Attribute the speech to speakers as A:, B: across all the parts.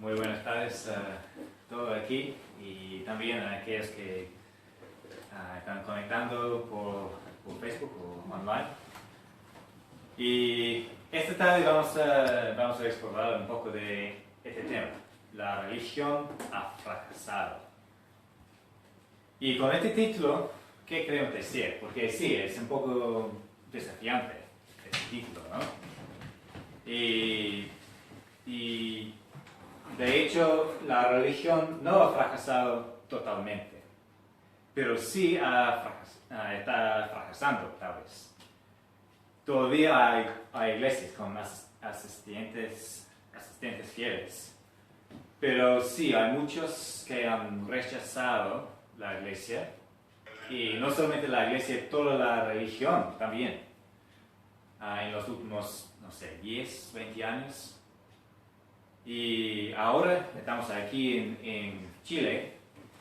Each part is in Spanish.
A: Muy buenas tardes a todos aquí y también a aquellos que están conectando por Facebook o online. Y esta tarde vamos a explorar un poco de este tema. La religión ha fracasado. Y con este título, ¿qué queremos decir? Porque sí, es un poco desafiante este título, ¿no? Y de hecho, la religión no ha fracasado totalmente, pero sí está fracasando, tal vez. Todavía hay iglesias con asistentes fieles, pero sí, hay muchos que han rechazado la iglesia, y no solamente la iglesia, toda la religión también. En los últimos, 10, 20 años. Y ahora estamos aquí en Chile,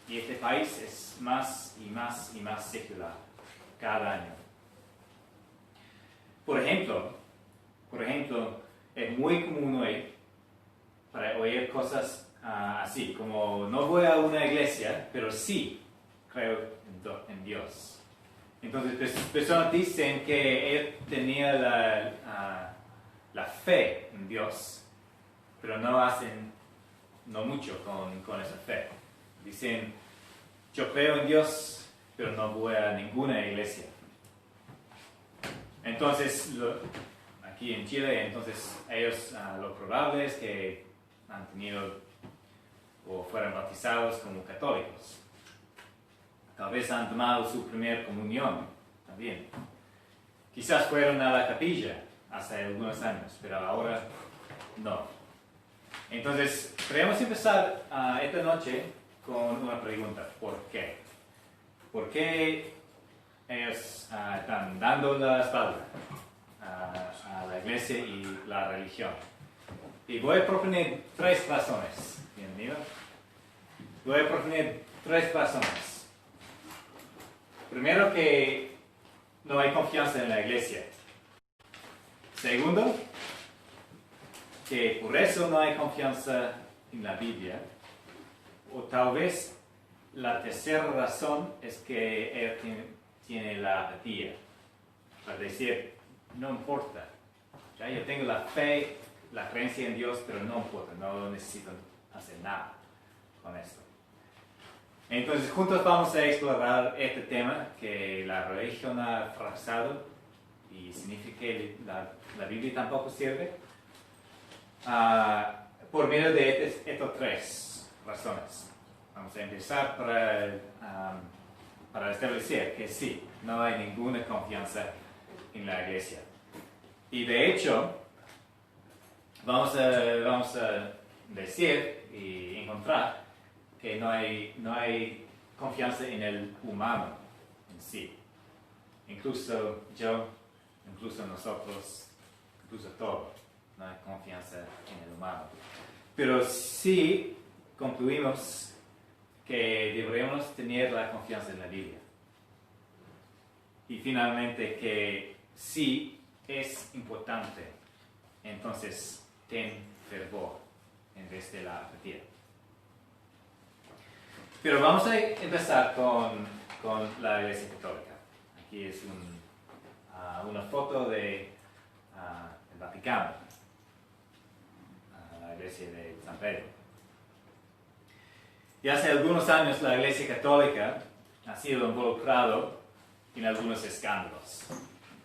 A: y este país es más y más secular cada año. Por ejemplo, es muy común hoy para oír cosas así, como no voy a una iglesia, pero sí creo en Dios. Entonces, personas dicen que él tenía la fe en Dios, pero no hacen mucho con esa fe. Dicen, yo creo en Dios, pero no voy a ninguna iglesia. Entonces, aquí en Chile, ellos lo probable es que han tenido o fueron bautizados como católicos. Tal vez han tomado su primera comunión también. Quizás fueron a la capilla hace algunos años, pero ahora no. Entonces, queremos empezar esta noche con una pregunta. ¿Por qué? ¿Por qué ellos están dando la espalda a la iglesia y la religión? Y voy a proponer 3 razones. Bienvenido. Voy a proponer 3 razones. Primero, que no hay confianza en la iglesia. Segundo, que por eso no hay confianza en la Biblia. O tal vez la tercera razón es que él tiene la apatía. Para decir, no importa. Ya, yo tengo la fe, la creencia en Dios, pero no importa, no necesito hacer nada con esto. Entonces, juntos vamos a explorar este tema, que la religión ha fracasado y significa que la Biblia tampoco sirve, por medio de estas 3 razones. Vamos a empezar para establecer que sí, no hay ninguna confianza en la iglesia. Y de hecho, vamos a decir y encontrar que no hay confianza en el humano en sí. Incluso yo, incluso nosotros, incluso todos, no hay confianza en el humano. Pero sí concluimos que deberíamos tener la confianza en la Biblia. Y finalmente que sí es importante, entonces ten fervor en vez de la apatía. Pero vamos a empezar con la Iglesia Católica. Aquí es una foto del Vaticano, la Iglesia de San Pedro. Y hace algunos años la Iglesia Católica ha sido involucrada en algunos escándalos.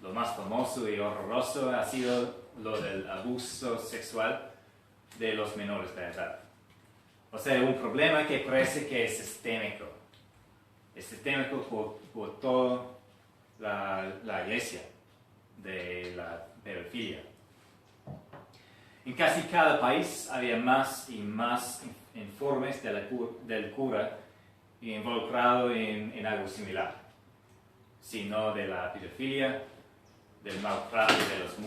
A: Lo más famoso y horroroso ha sido lo del abuso sexual de los menores de edad. O sea, un problema que parece que es sistémico. Es sistémico por toda la iglesia de la pedofilia. En casi cada país había más y más informes del cura involucrado en algo similar. Si no de la pedofilia, del maltrato de las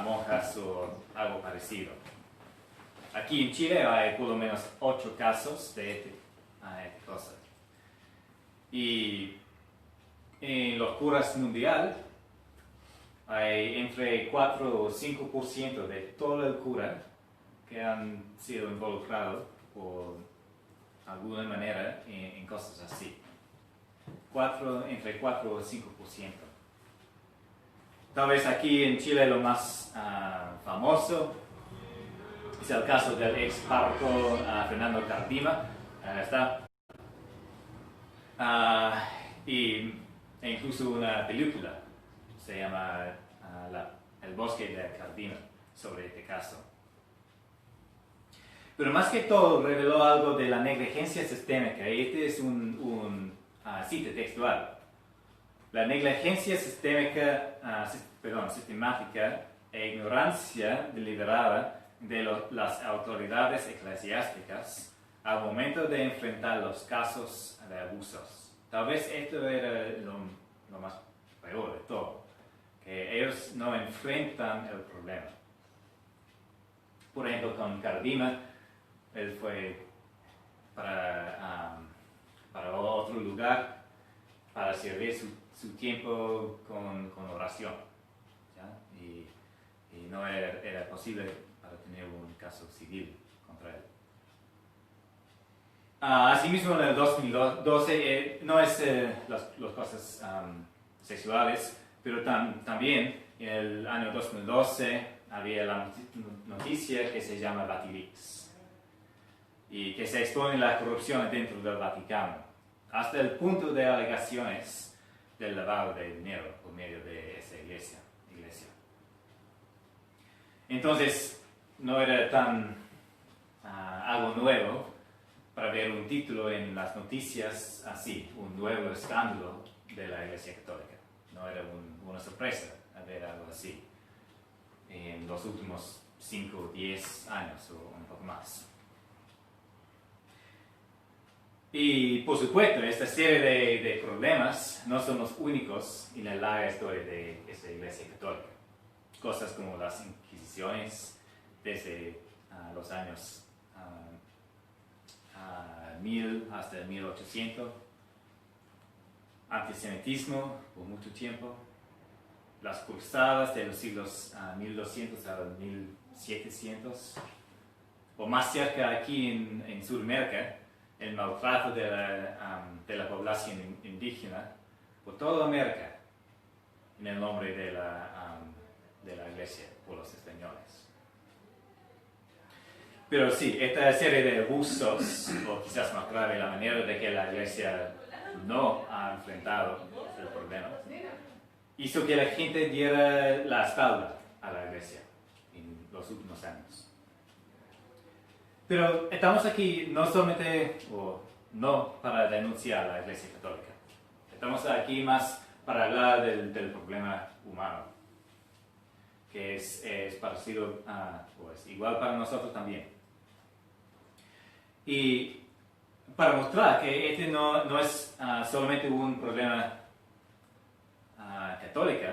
A: monjas o algo parecido. Aquí en Chile hay por lo menos 8 casos de esta cosa. Y en los curas mundial hay entre 4 o 5% de todo el cura que han sido involucrados por alguna manera en cosas así. Entre 4 o 5%. Tal vez aquí en Chile lo más famoso es el caso del ex párroco Fernando Cardima. Está. E incluso una película se llama El bosque de Cardima sobre este caso. Pero más que todo reveló algo de la negligencia sistémica, y este es un cita textual. La negligencia sistemática e ignorancia deliberada de las autoridades eclesiásticas al momento de enfrentar los casos de abusos. Tal vez esto era lo más peor de todo, que ellos no enfrentan el problema. Por ejemplo, con Cardima, él fue para otro lugar para servir su tiempo con oración, ¿ya? Y no era posible para tener un caso civil contra él. Asimismo, en el 2012, no es las cosas sexuales, pero también en el año 2012 había la noticia que se llama Vatilix, y que se expone la corrupción dentro del Vaticano, hasta el punto de alegaciones del lavado de dinero por medio de esa iglesia. Entonces, no era tan algo nuevo para ver un título en las noticias así, un nuevo escándalo de la Iglesia Católica. No era una sorpresa ver algo así en los últimos 5 o 10 años o un poco más. Y por supuesto, esta serie de problemas no son los únicos en la larga historia de esta Iglesia Católica. Cosas como las inquisiciones desde los años 1000 hasta 1800, antisemitismo por mucho tiempo, las cruzadas de los siglos 1200 a 1700, o más cerca aquí en Sudamérica, el maltrato de la población indígena por toda América en el nombre de la Iglesia por los españoles. Pero sí, esta serie de abusos, o quizás más grave, la manera de que la Iglesia no ha enfrentado el problema, hizo que la gente diera la espalda a la Iglesia en los últimos años. Pero estamos aquí no solamente, o no para denunciar a la Iglesia Católica. Estamos aquí más para hablar del problema humano, que es parecido pues, igual para nosotros también. Y para mostrar que este no es solamente un problema católico,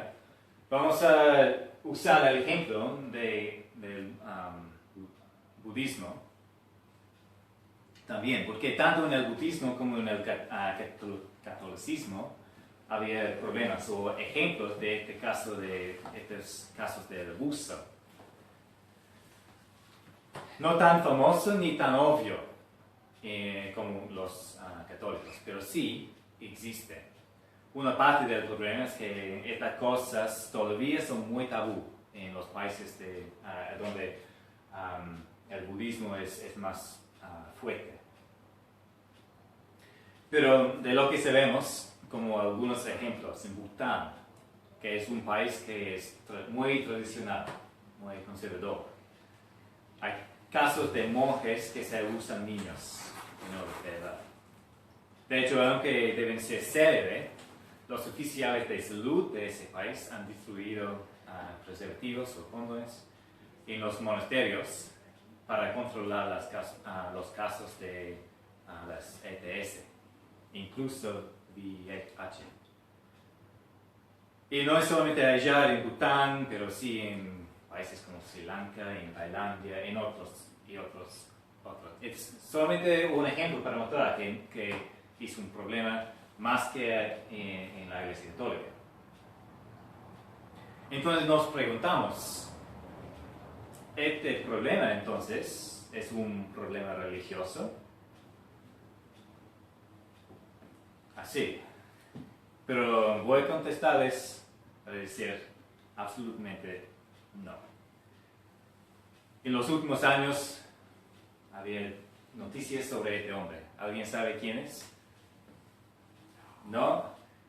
A: vamos a usar el ejemplo del budismo también, porque tanto en el budismo como en el catolicismo había problemas o ejemplos de estos casos de abuso. No tan famoso ni tan obvio como los católicos, pero sí existe. Una parte del problema es que estas cosas todavía son muy tabú en los países donde el budismo es más fuerte. Pero de lo que sabemos, como algunos ejemplos, en Bután, que es un país que es muy tradicional, muy conservador, hay casos de monjes que se abusan niños menores de edad. De hecho, aunque deben ser célebres, los oficiales de salud de ese país han distribuido preservativos o condones en los monasterios para controlar los casos de las ETS, incluso VIH. Y no es solamente allá en Bután, pero sí en países como Sri Lanka, en Tailandia, en otros. Es solamente un ejemplo para mostrar que es un problema más que en la Iglesia Católica. Entonces nos preguntamos, este problema entonces es un problema religioso? Así. Pero voy a contestarles a decir absolutamente no. En los últimos años había noticias sobre este hombre. ¿Alguien sabe quién es? ¿No?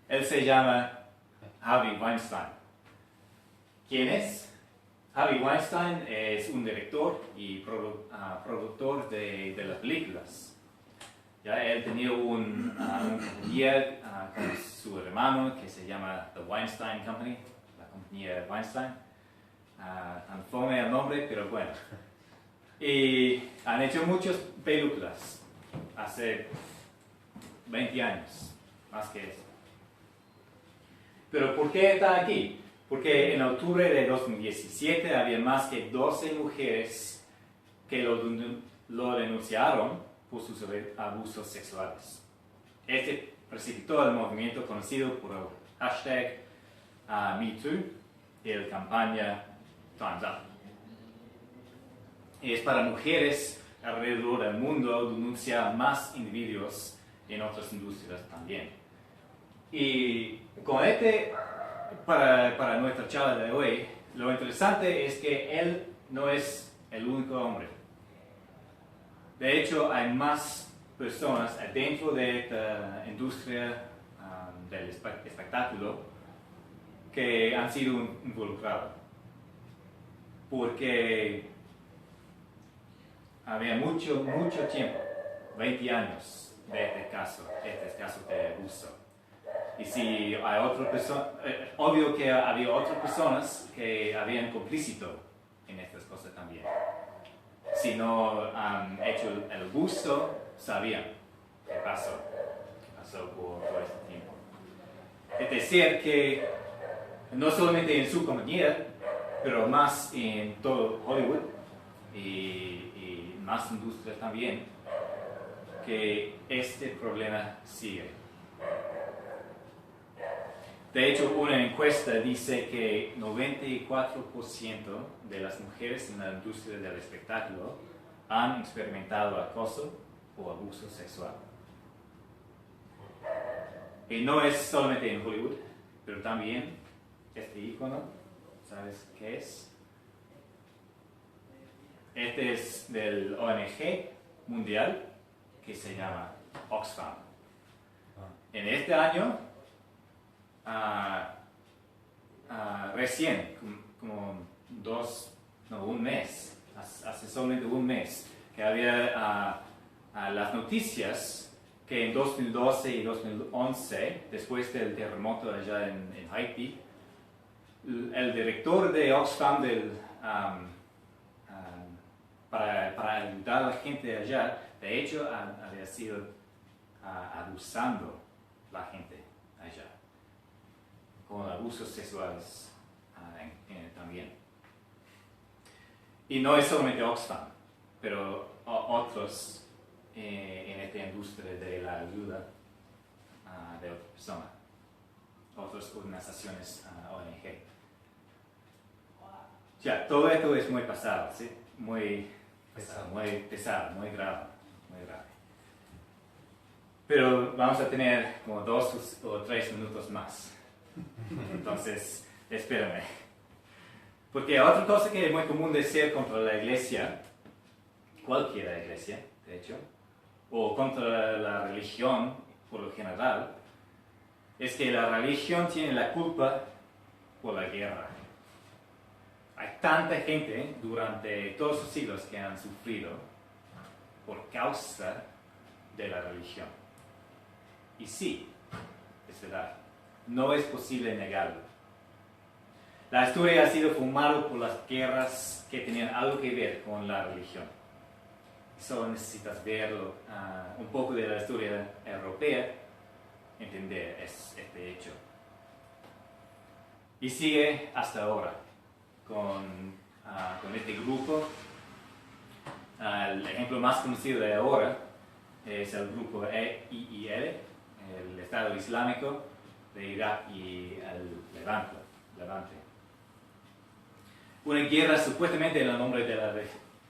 A: Él se llama Harvey Weinstein. ¿Quién es? Harvey Weinstein es un director y productor de las películas. Ya, él tenía una compañía con su hermano que se llama The Weinstein Company, la compañía Weinstein. Tan fome el nombre, pero bueno. Y han hecho muchas películas, hace 20 años, más que eso. Pero ¿por qué está aquí? Porque en octubre de 2017 había más que 12 mujeres que lo denunciaron por sus abusos sexuales. Este precipitó el movimiento conocido por el hashtag #MeToo y la campaña Time's Up. Es para mujeres alrededor del mundo denunciar más individuos en otras industrias también. Y con para nuestra charla de hoy, lo interesante es que él no es el único hombre. De hecho, hay más personas dentro de esta industria del espectáculo que han sido involucrados. Porque había mucho tiempo, 20 años de este caso de abuso. Y si hay otra persona, obvio que había otras personas que habían complicito en estas cosas también. Si no han hecho el abuso, sabían qué pasó por todo este tiempo. Es decir, que no solamente en su compañía, pero más en todo Hollywood y más industrias también, que este problema sigue. De hecho, una encuesta dice que 94% de las mujeres en la industria del espectáculo han experimentado acoso o abuso sexual. Y no es solamente en Hollywood, pero también este icono, ¿sabes qué es? Este es del ONG mundial que se llama Oxfam. En este año, recién, como un mes, hace solamente un mes, que había las noticias que en 2012 y 2011, después del terremoto allá en Haití, el director de Oxfam para ayudar a la gente allá, de hecho, había sido abusando la gente allá, con abusos sexuales también. Y no es solamente Oxfam, pero otros en esta industria de la ayuda de otra persona, otras organizaciones ONG. Ya, todo esto es muy pesado, ¿sí? Muy pesado, muy grave. Pero vamos a tener como 2 o 3 minutos más. Entonces, espérame. Porque otra cosa que es muy común decir contra la iglesia, cualquier iglesia, de hecho, o contra la religión por lo general, es que la religión tiene la culpa por la guerra. Hay tanta gente durante todos los siglos que han sufrido por causa de la religión. Y sí, es verdad, no es posible negarlo. La historia ha sido formada por las guerras que tenían algo que ver con la religión. Solo necesitas verlo, un poco de la historia europea, entender este hecho. Y sigue hasta ahora con este grupo. El ejemplo más conocido de ahora es el grupo IIL, el Estado Islámico de Irak y el Levante. Una guerra supuestamente en el nombre de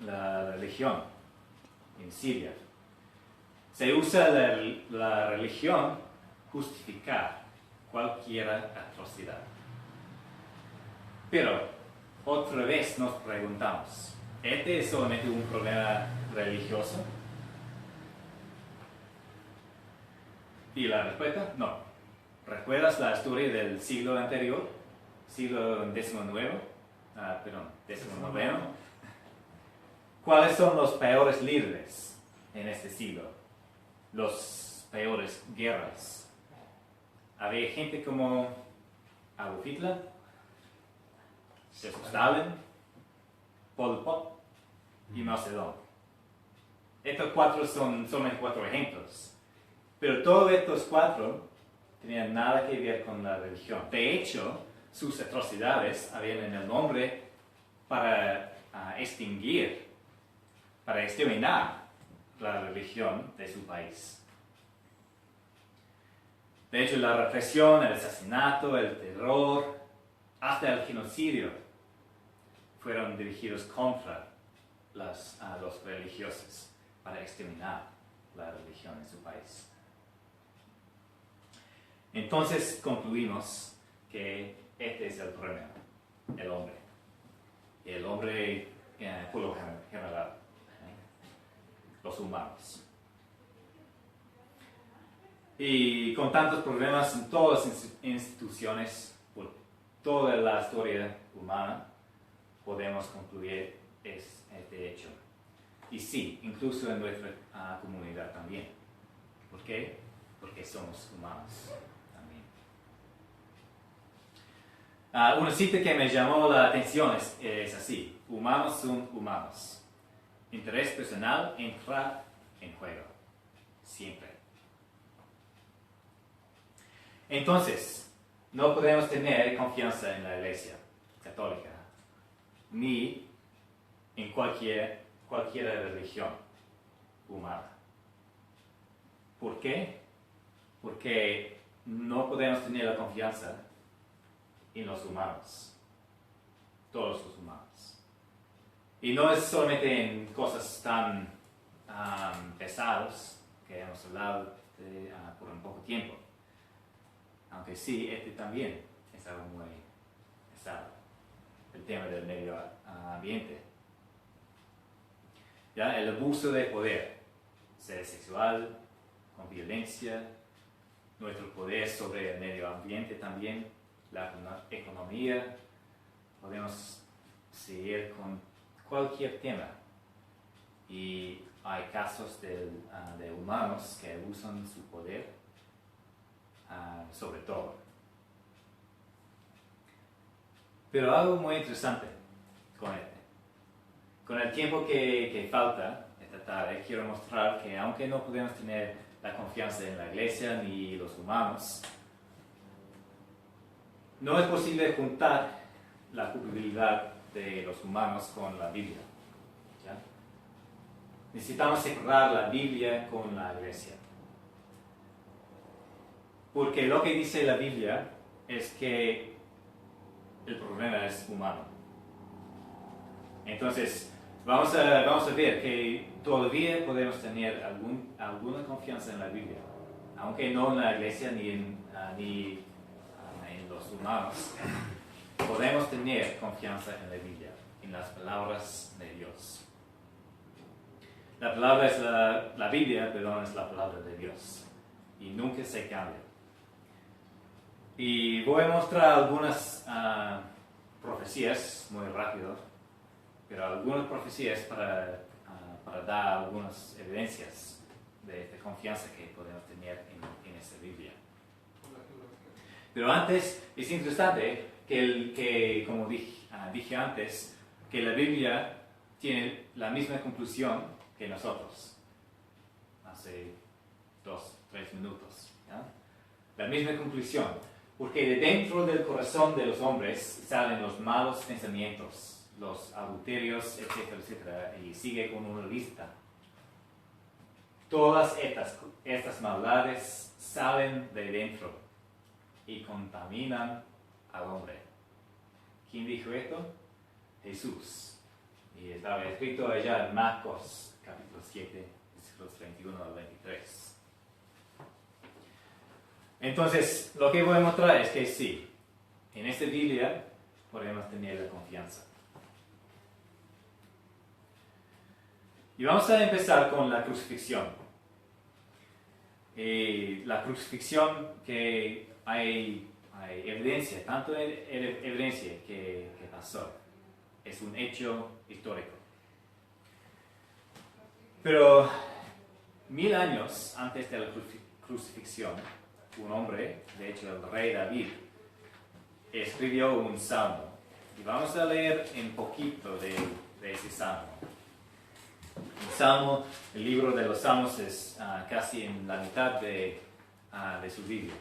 A: la religión. en Siria. Se usa la religión justificar cualquier atrocidad. Pero otra vez nos preguntamos, ¿este es solamente un problema religioso? Y la respuesta, no. ¿Recuerdas la historia del siglo anterior? Siglo XIX, XIX. ¿Cuáles son los peores líderes en este siglo? Los peores guerras. Había gente como Adolf Hitler, Stalin, Pol Pot y Mao Zedong. Estos cuatro son solamente 4 ejemplos. Pero todos estos 4 tenían nada que ver con la religión. De hecho, sus atrocidades habían en el nombre para extinguir, para exterminar la religión de su país. De hecho, la represión, el asesinato, el terror, hasta el genocidio fueron dirigidos contra los religiosos para exterminar la religión en su país. Entonces concluimos que este es el problema, el hombre. Y el hombre, por lo general, los humanos. Y con tantos problemas en todas las instituciones, por toda la historia humana, podemos concluir este hecho. Y sí, incluso en nuestra comunidad también. ¿Por qué? Porque somos humanos también. Una cita que me llamó la atención es así: humanos son humanos. Interés personal entra en juego. Siempre. Entonces, no podemos tener confianza en la Iglesia Católica, ni en cualquier religión humana. ¿Por qué? Porque no podemos tener la confianza en los humanos, todos los humanos. Y no es solamente en cosas tan pesadas que hemos hablado por un poco tiempo, aunque sí, este también es algo muy pesado, el tema del medio ambiente. ¿Ya? El abuso de poder, sea sexual, con violencia, nuestro poder sobre el medio ambiente también, la economía, podemos seguir con cualquier tema. Y hay casos de humanos que usan su poder sobre todo. Pero algo muy interesante con este. Con el tiempo que falta esta tarde, quiero mostrar que aunque no podemos tener la confianza en la Iglesia ni los humanos, no es posible juntar la culpabilidad de los humanos con la Biblia. ¿Ya? Necesitamos separar la Biblia con la Iglesia. Porque lo que dice la Biblia es que el problema es humano. Entonces, vamos a ver que todavía podemos tener alguna confianza en la Biblia, aunque no en la Iglesia ni en los humanos. Podemos tener confianza en la Biblia, en las palabras de Dios. La palabra es la Biblia, perdón, es la palabra de Dios y nunca se cambia. Y voy a mostrar algunas profecías muy rápido, pero algunas profecías para dar algunas evidencias de esta confianza que podemos tener en esta Biblia. Pero antes, es interesante que como dije antes, que la Biblia tiene la misma conclusión que nosotros, hace 2-3 minutos. ¿Ya? La misma conclusión, porque de dentro del corazón de los hombres salen los malos pensamientos, los adulterios, etcétera, etcétera, y sigue con una lista. Todas estas maldades salen de dentro y contaminan al hombre. ¿Quién dijo esto? Jesús. Y estaba escrito allá en Marcos capítulo 7, versículos 21 al 23. Entonces, lo que voy a mostrar es que sí, en esta Biblia podemos tener la confianza. Y vamos a empezar con la crucifixión. La crucifixión que hay evidencia, tanto evidencia que pasó. Es un hecho histórico. Pero 1000 años antes de la crucifixión, un hombre, de hecho el rey David, escribió un salmo. Y vamos a leer un poquito de ese salmo. El libro de los salmos es casi en la mitad de su Biblia.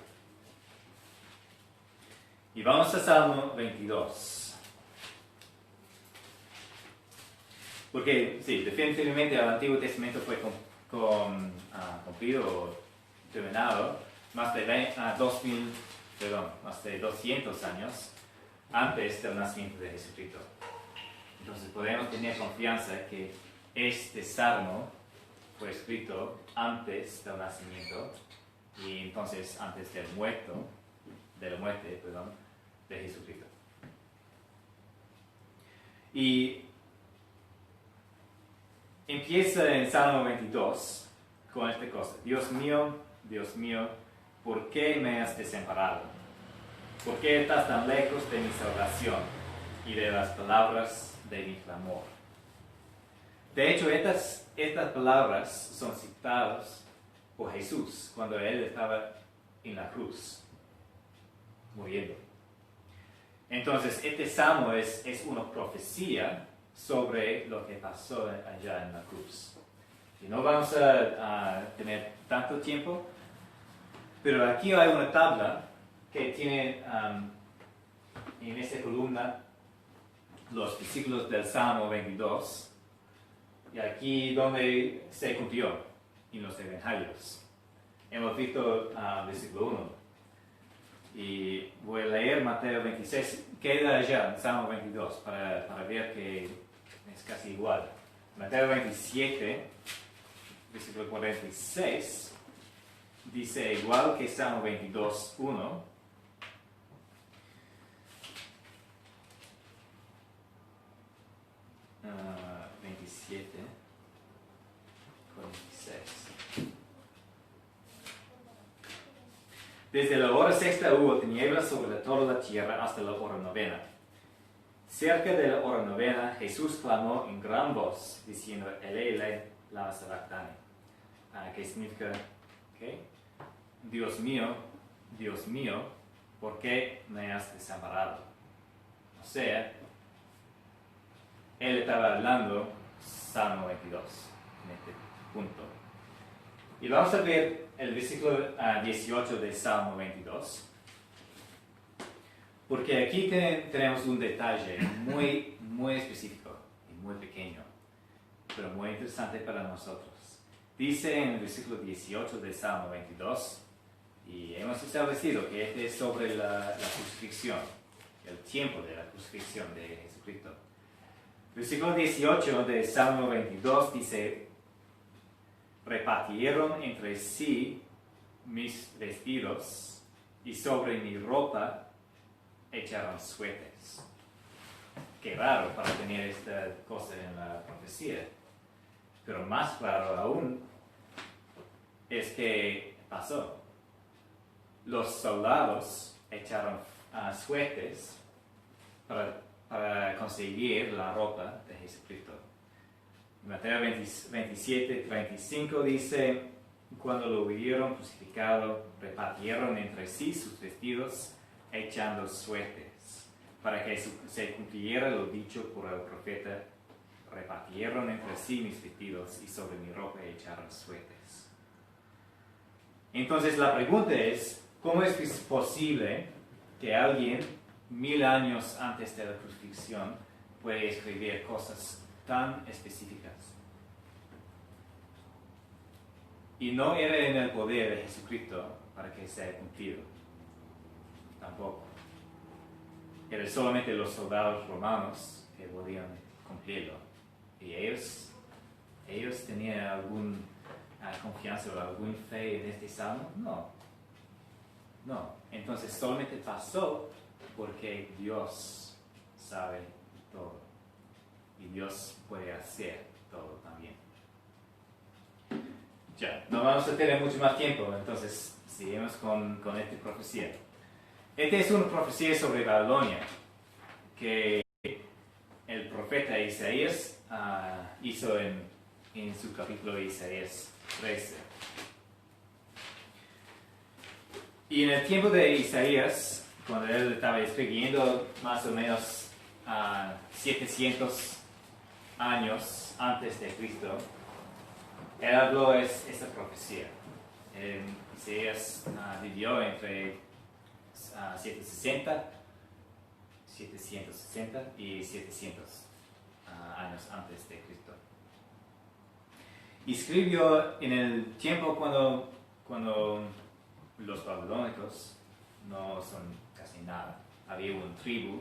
A: Y vamos a Salmo 22. Porque, sí, definitivamente el Antiguo Testamento fue cumplido o terminado más de 200 años antes del nacimiento de Jesucristo. Entonces podemos tener confianza que este salmo fue escrito antes del nacimiento y entonces antes de la muerte de Jesucristo. Y empieza en Salmo 22 con esta cosa: Dios mío, ¿por qué me has desamparado? ¿Por qué estás tan lejos de mi salvación y de las palabras de mi clamor? De hecho, estas palabras son citadas por Jesús cuando Él estaba en la cruz, muriendo. Entonces, este salmo es una profecía sobre lo que pasó allá en la cruz. Y no vamos a tener tanto tiempo, pero aquí hay una tabla que tiene en esta columna los versículos del Salmo 22, y aquí donde se cumplió en los evangelios. Hemos visto versículo 1, y voy a leer Mateo 26, queda allá en Salmo 22 para ver que es casi igual. Mateo 27, versículo 46, dice igual que Salmo 22, 1. Uh, 27, 46. Desde la hora sexta hubo tinieblas sobre toda la tierra hasta la hora novena. Cerca de la hora novena, Jesús clamó en gran voz, diciendo, Eloi, Eloi, lama sabactani. ¿Qué significa? ¿Qué? Dios mío, ¿por qué me has desamparado? O sea, Él estaba hablando Salmo 22, en este punto. Y vamos a ver el versículo 18 de Salmo 22. Porque aquí tenemos un detalle muy, muy específico y muy pequeño, pero muy interesante para nosotros. Dice en el versículo 18 de Salmo 22, y hemos establecido que este es sobre la crucifixión, el tiempo de la crucifixión de Jesucristo. Versículo 18 de Salmo 22 dice, repartieron entre sí mis vestidos y sobre mi ropa echaron suertes. Qué raro para tener esta cosa en la profecía. Pero más claro aún es que pasó. Los soldados echaron suertes para conseguir la ropa de Jesucristo. Mateo 27, 35 dice, cuando lo hubieron crucificado, repartieron entre sí sus vestidos, echando suertes, para que se cumpliera lo dicho por el profeta, repartieron entre sí mis vestidos y sobre mi ropa echaron suertes. Entonces la pregunta es, ¿cómo es posible que alguien 1000 años antes de la crucifixión puede escribir cosas tan específicas? Y no era en el poder de Jesucristo para que sea cumplido. Tampoco. Era solamente los soldados romanos que podían cumplirlo. Y ellos ¿Ellos tenían alguna confianza o alguna fe en este salmo? No. No. Entonces solamente pasó porque Dios sabe todo. Y Dios puede hacer todo también. Ya, no vamos a tener mucho más tiempo, entonces seguimos con esta profecía. Esta es una profecía sobre Babilonia que el profeta Isaías hizo en su capítulo de Isaías 13. Y en el tiempo de Isaías, cuando él estaba escribiendo más o menos 700 años antes de Cristo, él habló esta profecía. Isaías vivió entre 760 y 700 años antes de Cristo. Y escribió en el tiempo cuando los babilónicos no son casi nada. Había una tribu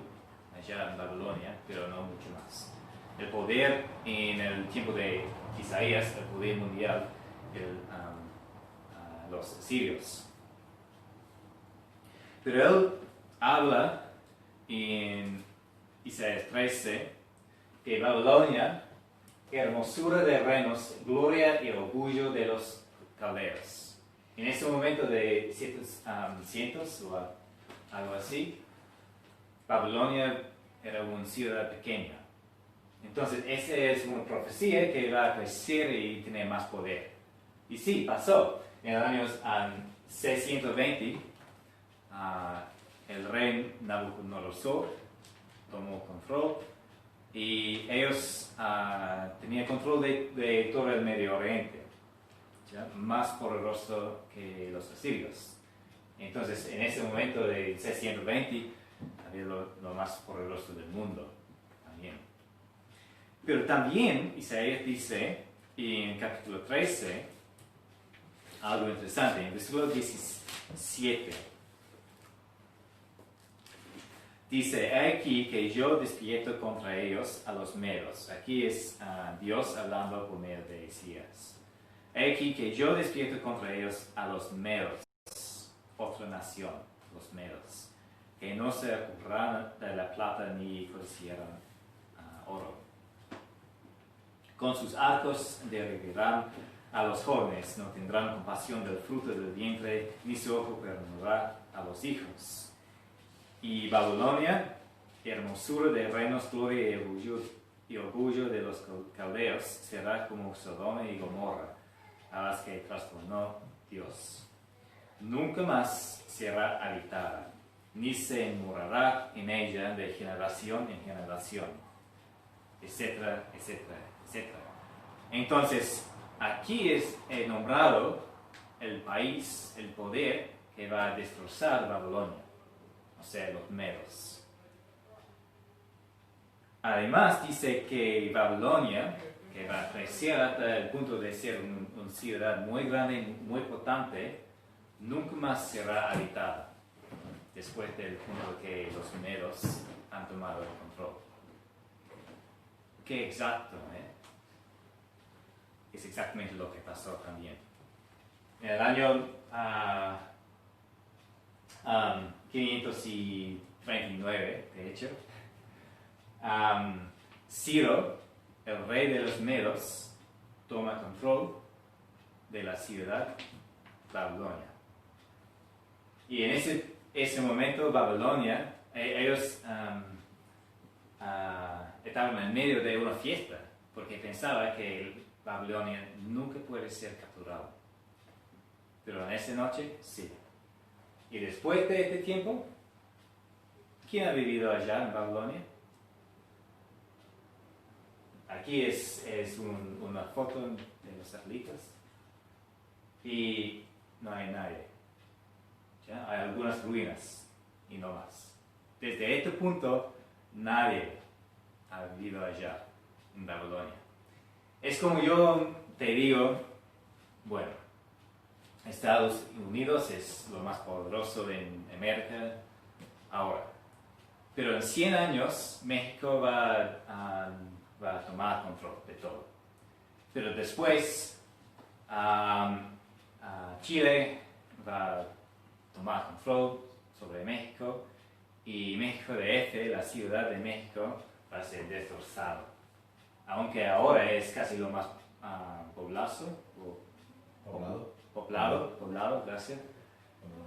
A: allá en Babilonia, pero no mucho más. El poder en el tiempo de Isaías, el poder mundial, los asirios. Pero él habla en Isaías 13 que Babilonia, hermosura de reinos, gloria y orgullo de los caldeos. En ese momento de 700 o algo así, Babilonia era una ciudad pequeña. Entonces, esa es una profecía que va a crecer y tener más poder. Y sí, pasó. En los años 620, el rey Nabucodonosor tomó control y ellos tenían control de todo el Medio Oriente, ¿ya? Más poderoso que los asirios. Entonces, en ese momento de 620, había lo más poderoso del mundo también. Pero también Isaías dice en capítulo 13 algo interesante, en versículo 17. Dice, he aquí que yo despierto contra ellos a los medos. Aquí es Dios hablando por medio de Isaías. He aquí que yo despierto contra ellos a los medos, otra nación, los medos, que no se ocuparán de la plata ni codiciarán oro. Con sus arcos derribarán a los jóvenes, no tendrán compasión del fruto del vientre, ni su ojo perdonará a los hijos. Y Babilonia, hermosura de reinos, gloria y orgullo de los caldeos, será como Sodoma y Gomorra, a las que trastornó Dios. Nunca más será habitada, ni se morará en ella de generación en generación, etcétera, etcétera, etcétera. Entonces, aquí es nombrado el país, el poder que va a destrozar Babilonia, o sea, los medos. Además, dice que Babilonia, que va a crecer hasta el punto de ser una ciudad muy grande, muy potente, nunca más será habitada, después del punto que los medos han tomado el control. Qué exacto, ¿eh? Es exactamente lo que pasó también. En el año 539, de hecho, Ciro, el rey de los medos, toma control de la ciudad Babilonia. Y en ese momento Babilonia, ellos estaban en medio de una fiesta, porque pensaba que Babilonia nunca puede ser capturado. Pero en esa noche, sí. Y después de este tiempo, ¿quién ha vivido allá en Babilonia? Aquí es una foto de los satélites y no hay nadie. ¿Ya? Hay algunas ruinas y no más. Desde este punto, nadie ha vivido allá en Babilonia. Es como yo te digo, bueno, Estados Unidos es lo más poderoso en América ahora. Pero en 100 años México va a tomar control de todo. Pero después Chile va a tomar control sobre México y México DF, la Ciudad de México, va a ser destrozado. Aunque ahora es casi lo más poblado, gracias,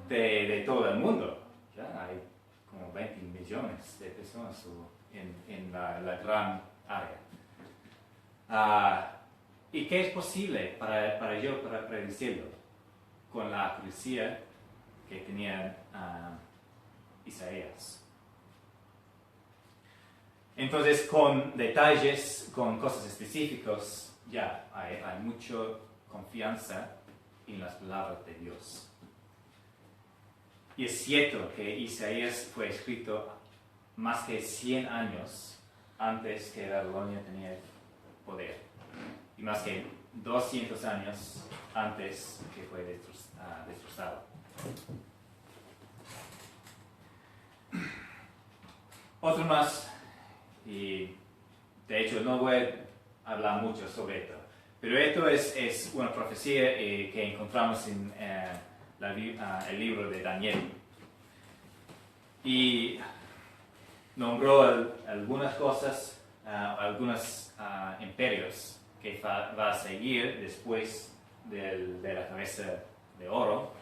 A: de todo el mundo. ¿Ya? Hay como 20 millones de personas en la gran área. ¿Y qué es posible para predecirlo? Con la accuracia que tenía Isaías. Entonces, con detalles, con cosas específicas, ya hay mucha confianza en las palabras de Dios. Y es cierto que Isaías fue escrito más de 100 años antes que Babilonia tenía poder. Y más que 200 años antes que fue destrozado. Otro más, y de hecho no voy a hablar mucho sobre esto, pero esto es una profecía que encontramos en el libro de Daniel. Y nombró algunas cosas, algunos imperios que va a seguir después de la cabeza de oro,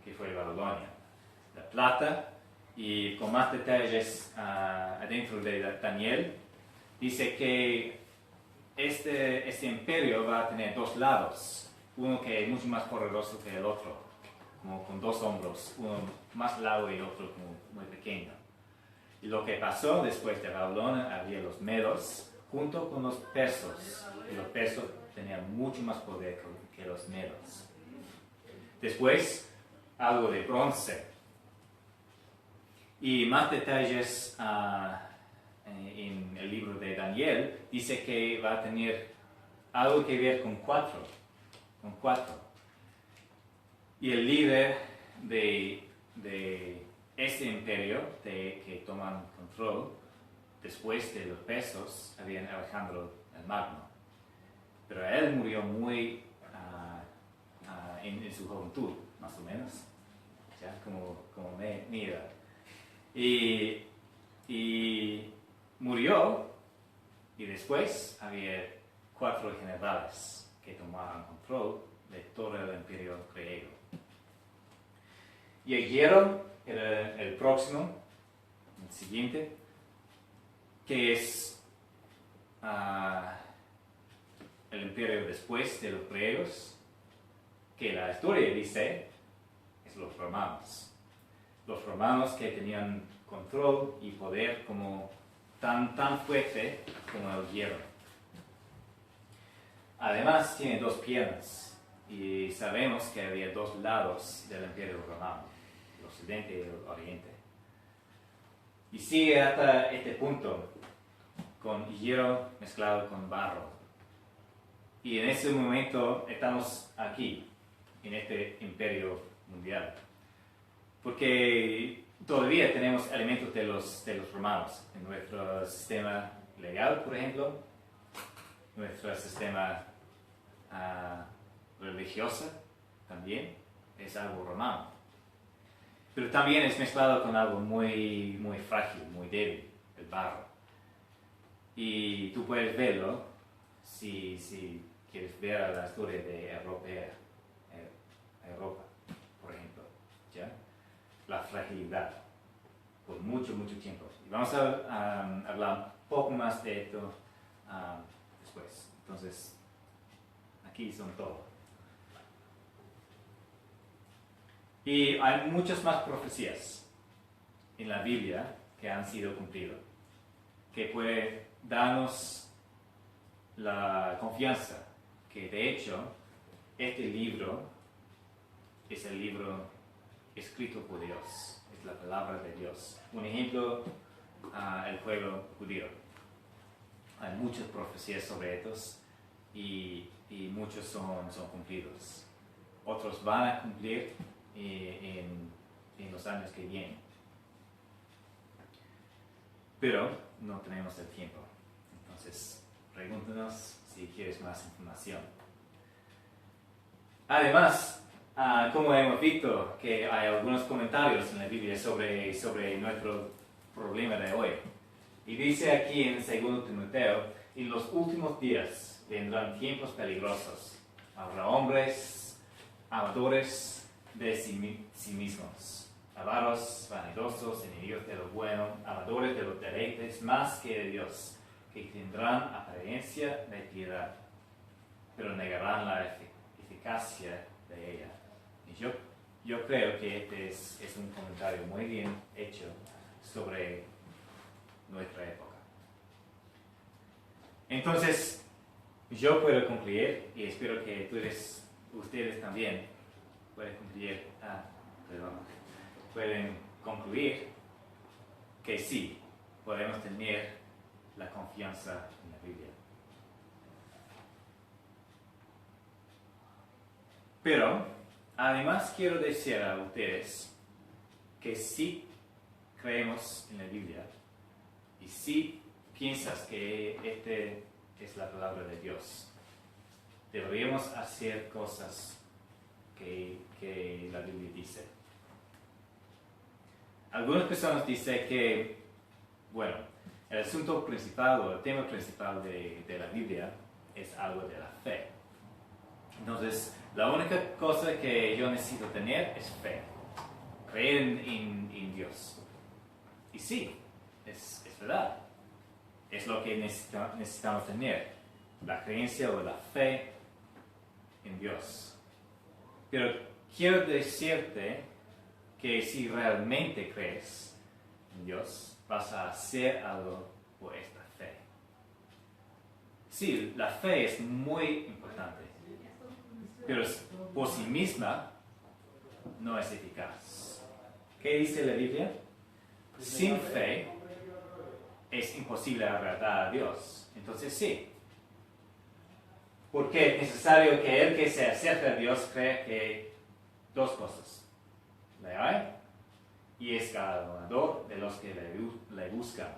A: que fue Babilonia. La plata, y con más detalles adentro de Daniel, dice que este imperio va a tener dos lados, uno que es mucho más poderoso que el otro, como con dos hombros, uno más largo y otro como muy pequeño. Y lo que pasó después de Babilonia, había los medos junto con los persos, y los persos tenían mucho más poder que los medos. Después, algo de bronce. Y más detalles en el libro de Daniel, dice que va a tener algo que ver con cuatro. Y el líder de este imperio que toman control después de los persos había Alejandro el Magno. Pero él murió muy en su juventud, más o menos, ¿ya? Como mi edad. Y murió, y después había 4 generales que tomaron control de todo el imperio griego. Y Hiero era el próximo, el siguiente, que es el imperio después de los griegos, que la historia dice es los romanos. Los romanos que tenían control y poder como tan fuerte como el hierro. Además tiene 2 piernas y sabemos que había 2 lados del imperio romano, el occidente y el oriente. Y sigue hasta este punto con hierro mezclado con barro. Y en ese momento estamos aquí, en este imperio mundial. Porque todavía tenemos elementos de los romanos en nuestro sistema legal, por ejemplo, nuestro sistema religioso también es algo romano. Pero también es mezclado con algo muy frágil, muy débil, el barro. Y tú puedes verlo si quieres ver la historia de Europa, por ejemplo, ¿ya? La fragilidad por mucho tiempo. Y vamos a hablar un poco más de esto después. Entonces, aquí son todo. Y hay muchas más profecías en la Biblia que han sido cumplidas, que puede darnos la confianza que de hecho este libro es el libro escrito por Dios, es la palabra de Dios. Un ejemplo, el pueblo judío. Hay muchas profecías sobre estos y muchos son cumplidos. Otros van a cumplir en los años que vienen. Pero no tenemos el tiempo. Entonces, pregúntanos si si quieres más información. Además, como hemos visto, que hay algunos comentarios en la Biblia sobre nuestro problema de hoy. Y dice aquí en 2 Timoteo, en los últimos días vendrán tiempos peligrosos. Habrá hombres amadores de sí mismos, avaros, vanidosos, enemigos de lo bueno, amadores de los deleites más que de Dios, que tendrán apariencia de piedad, pero negarán la eficacia de ella. Y yo creo que este es un comentario muy bien hecho sobre nuestra época. Entonces, yo puedo concluir, y espero que ustedes también pueden concluir que sí, podemos tener la confianza en la Biblia. Pero, además quiero decir a ustedes que sí creemos en la Biblia y si piensas que esta es la palabra de Dios, deberíamos hacer cosas que la Biblia dice. Algunas personas dicen que, bueno, el asunto principal o el tema principal de la Biblia es algo de la fe. Entonces, la única cosa que yo necesito tener es fe, creer en Dios. Y sí, es verdad. Es lo que necesitamos tener, la creencia o la fe en Dios. Pero quiero decirte que si realmente crees en Dios, vas a hacer algo por esta fe. Sí, la fe es muy importante, pero por sí misma no es eficaz. ¿Qué dice la Biblia? Sin fe es imposible agradar a Dios. Entonces sí. Porque es necesario que el que se acerca a Dios crea que dos cosas. Le hay y es galardonador de los que le buscan.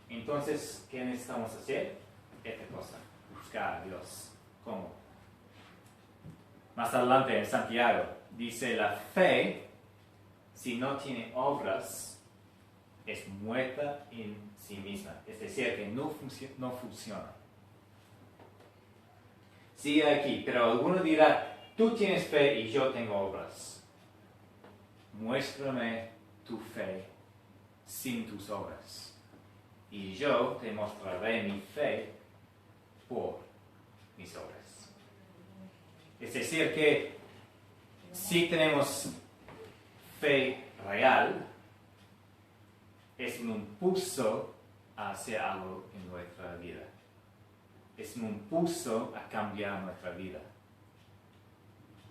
A: Entonces, ¿qué necesitamos hacer? Esta cosa, buscar a Dios. ¿Cómo? Más adelante en Santiago dice, la fe, si no tiene obras, es muerta en sí misma. Es decir, que no funciona. Sigue aquí, pero alguno dirá, tú tienes fe y yo tengo obras. Muéstrame tu fe sin tus obras, y yo te mostraré mi fe por mis obras. Es decir, que si tenemos fe real, es un impulso a hacer algo en nuestra vida. Es un impulso a cambiar nuestra vida.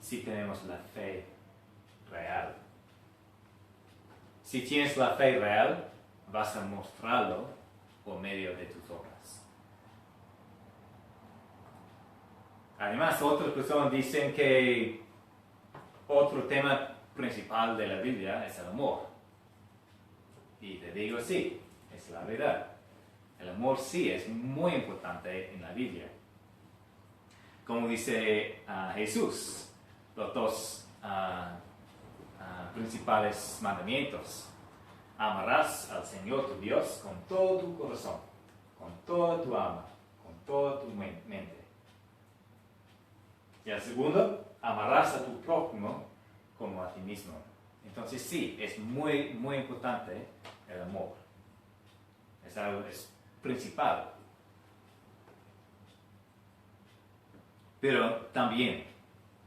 A: Si tenemos la fe real. Si tienes la fe real, vas a mostrarlo por medio de tus obras. Además, otras personas dicen que otro tema principal de la Biblia es el amor. Y te digo sí, es la verdad. El amor sí es muy importante en la Biblia. Como dice Jesús, los dos principales mandamientos. Amarás al Señor tu Dios con todo tu corazón, con toda tu alma, con toda tu mente. Y el segundo, amarás a tu prójimo como a ti mismo. Entonces sí, es muy, muy importante el amor. Es principal. Pero también,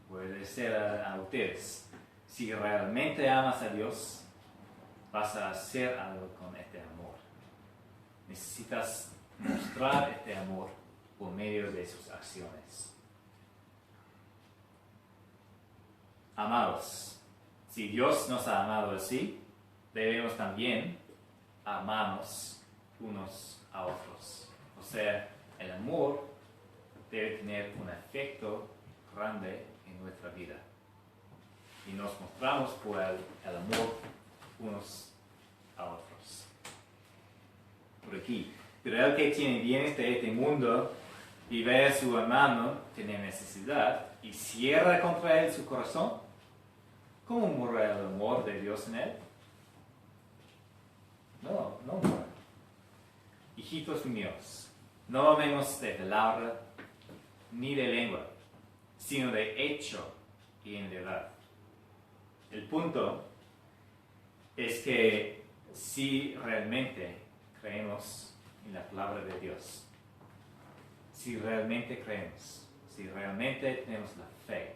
A: voy a decir a ustedes, si realmente amas a Dios, vas a hacer algo con este amor. Necesitas mostrar este amor por medio de sus acciones. Amados, si Dios nos ha amado así, debemos también amarnos unos a otros. O sea, el amor debe tener un efecto grande en nuestra vida. Y nos mostramos por el amor unos a otros. Por aquí. Pero el que tiene bienes de este mundo y ve a su hermano tener necesidad y cierra contra él su corazón, ¿cómo mora el amor de Dios en él? No mora. Hijitos míos, no amemos de palabra ni de lengua, sino de hecho y en verdad. El punto es que si realmente creemos en la palabra de Dios, si realmente creemos, si realmente tenemos la fe,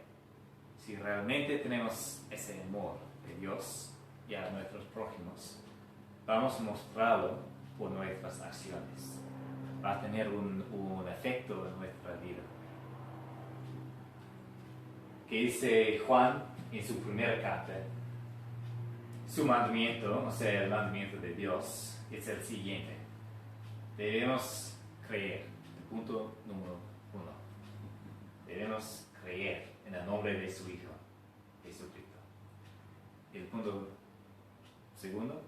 A: si realmente tenemos ese amor de Dios y a nuestros prójimos, vamos a mostrarlo por nuestras acciones. Va a tener un efecto en nuestra vida. Que dice Juan en su primera carta, su mandamiento, o sea, el mandamiento de Dios, es el siguiente. Debemos creer, punto número 1. Debemos creer en el nombre de su Hijo, Jesucristo. Y el punto segundo,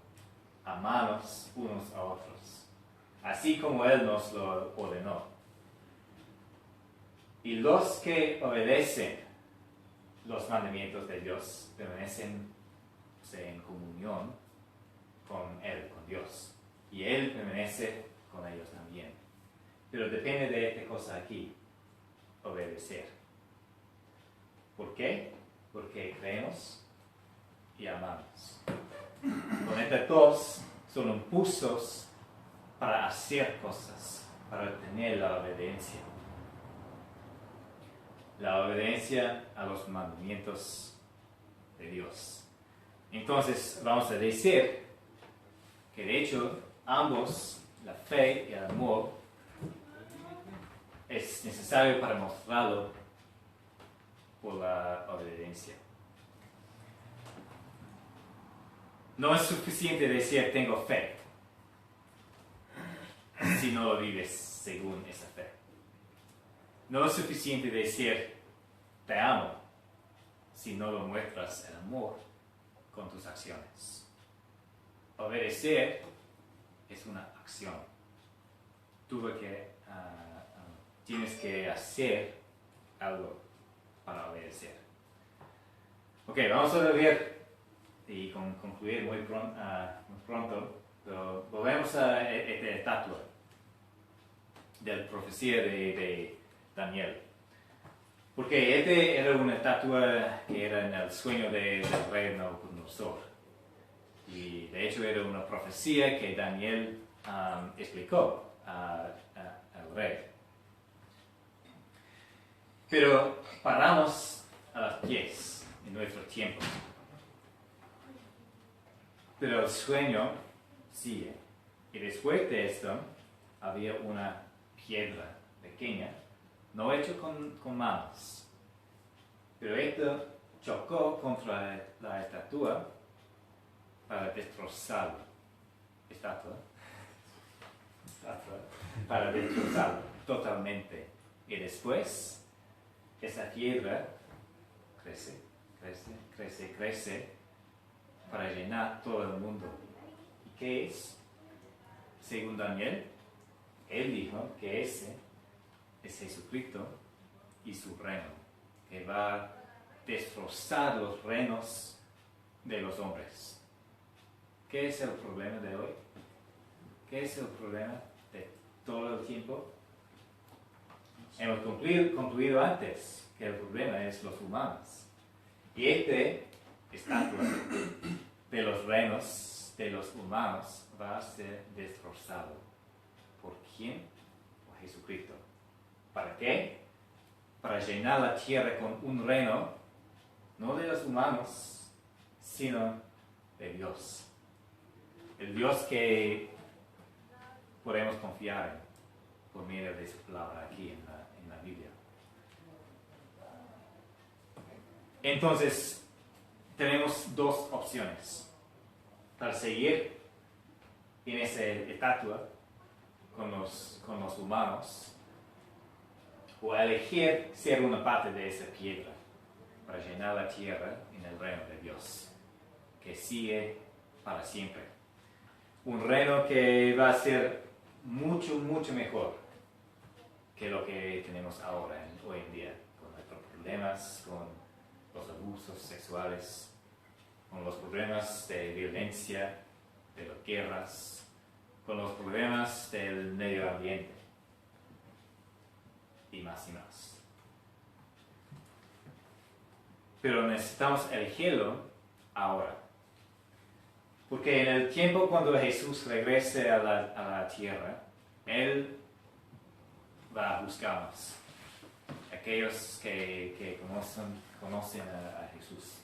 A: amarnos unos a otros, así como Él nos lo ordenó. Y los que obedecen los mandamientos de Dios permanecen en comunión con Él, con Dios. Y Él permanece con ellos también. Pero depende de esta cosa aquí, obedecer. ¿Por qué? Porque creemos y amamos. Con estas dos son impulsos para hacer cosas, para tener la obediencia. La obediencia a los mandamientos de Dios. Entonces vamos a decir que de hecho ambos, la fe y el amor, es necesario para mostrarlo por la obediencia. No es suficiente decir tengo fe si no lo vives según esa fe. No es suficiente decir te amo si no lo muestras el amor con tus acciones. Obedecer es una acción. Tienes que hacer algo para obedecer. Ok, vamos a ver y concluir muy pronto, pero volvemos a esta estatua de la profecía de Daniel. Porque esta era una estatua que era en el sueño del rey Nabucodonosor. Y de hecho era una profecía que Daniel explicó al rey. Pero paramos a los pies en nuestro tiempo. Pero el sueño sigue. Y después de esto había una piedra pequeña, no hecha con manos. Pero esto chocó contra la estatua para destrozarlo. Para destrozarlo totalmente. Y después, esa piedra crece para llenar todo el mundo. ¿Y qué es? Según Daniel, él dijo que ese es Jesucristo y su reino, que va a destrozar los reinos de los hombres. ¿Qué es el problema de hoy? ¿Qué es el problema de todo el tiempo? Hemos concluido antes que el problema es los humanos. Y este estatua de los reinos de los humanos va a ser destrozado. ¿Por quién? Por Jesucristo. ¿Para qué? Para llenar la tierra con un reino, no de los humanos, sino de Dios. El Dios que podemos confiar en por medio de su palabra aquí en la Biblia. Entonces, tenemos dos opciones para seguir en esa estatua con los humanos, o elegir ser una parte de esa piedra para llenar la tierra en el reino de Dios, que sigue para siempre. Un reino que va a ser mucho, mucho mejor que lo que tenemos ahora, hoy en día, con nuestros problemas, con los abusos sexuales, con los problemas de violencia, de las guerras, con los problemas del medio ambiente y más y más. Pero necesitamos elegirlo ahora. Porque en el tiempo cuando Jesús regrese a la tierra, Él va a buscarnos. Aquellos que conocen a Jesús.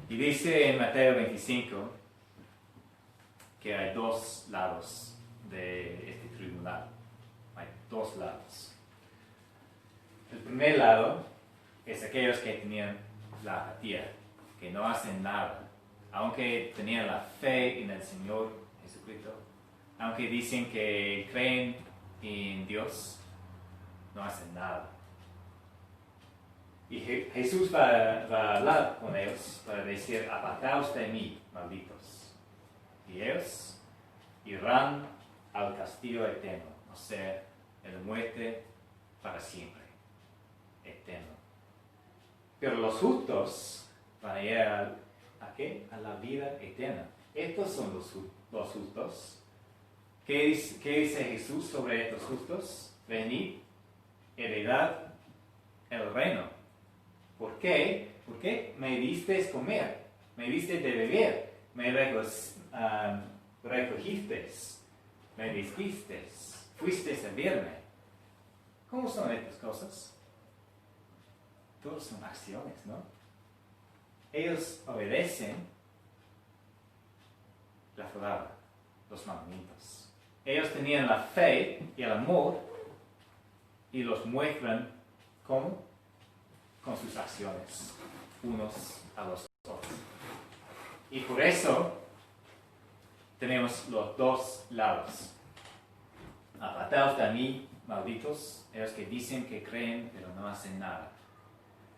A: Y dice en Mateo 25 que hay dos lados de este tribunal. Hay dos lados. El primer lado es aquellos que tenían la apatía, que no hacen nada, aunque tenían la fe en el Señor Jesucristo, aunque dicen que creen en Dios, no hacen nada. Y Jesús va a hablar con ellos para decir, apartaos de mí, malditos. Y ellos irán al castigo eterno, o sea, en la muerte para siempre, eterno. Pero los justos van a llegar ¿a qué? A la vida eterna. Estos son los justos. ¿Qué dice Jesús sobre estos justos? Venid, heredad el reino. ¿Por qué? Porque me disteis comer, me disteis de beber, me recogisteis, me vististeis, fuisteis a verme. ¿Cómo son estas cosas? Todas son acciones, ¿no? Ellos obedecen la palabra, los mandamientos. Ellos tenían la fe y el amor y los muestran ¿cómo? Con sus acciones, unos a los otros. Y por eso tenemos los dos lados. Apartaos de mí, malditos, ellos que dicen que creen pero no hacen nada.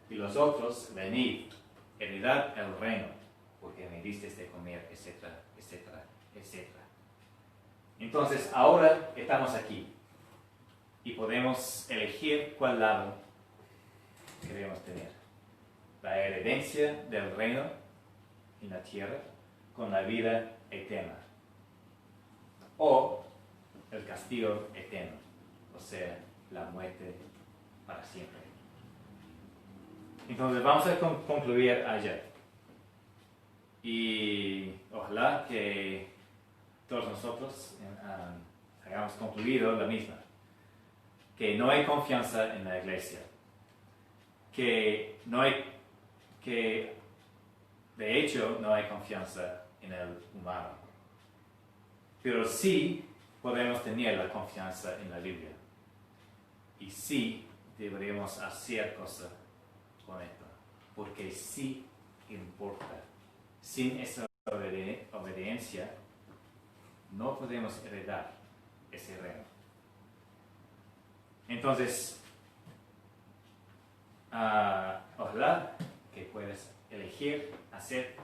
A: Y los otros, venid, heredad el reino, porque me disteis de comer, etcétera, etcétera, etcétera. Entonces, ahora estamos aquí y podemos elegir cuál lado queremos tener. La herencia del reino en la tierra con la vida eterna. O el castigo eterno, o sea, la muerte para siempre. Entonces vamos a concluir ayer. Y ojalá que todos nosotros hayamos concluido la misma. Que no hay confianza en la iglesia. Que de hecho no hay confianza en el humano. Pero sí podemos tener la confianza en la Biblia. Y sí deberíamos hacer cosas con esto. Porque sí importa. Sin esa obediencia no podemos heredar ese reino. Entonces, ojalá que puedas elegir hacer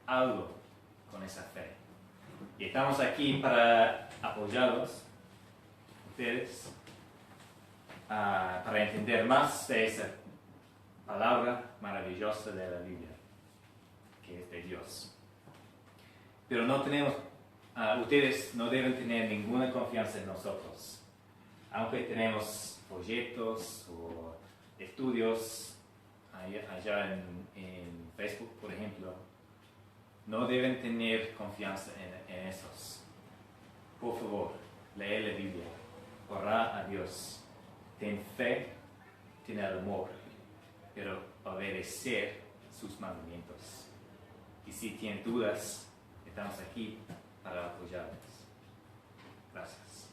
A: algo con esa fe. Y estamos aquí para apoyarlos, ustedes, para entender más de esa palabra maravillosa de la Biblia, que es de Dios. Pero no tenemos, ustedes no deben tener ninguna confianza en nosotros, aunque tenemos folletos o estudios allá en Facebook, por ejemplo. No deben tener confianza en esos. Por favor, lee la Biblia, ora a Dios, ten fe, ten el amor, pero obedecer sus mandamientos. Y si tienen dudas, estamos aquí para apoyarles. Gracias.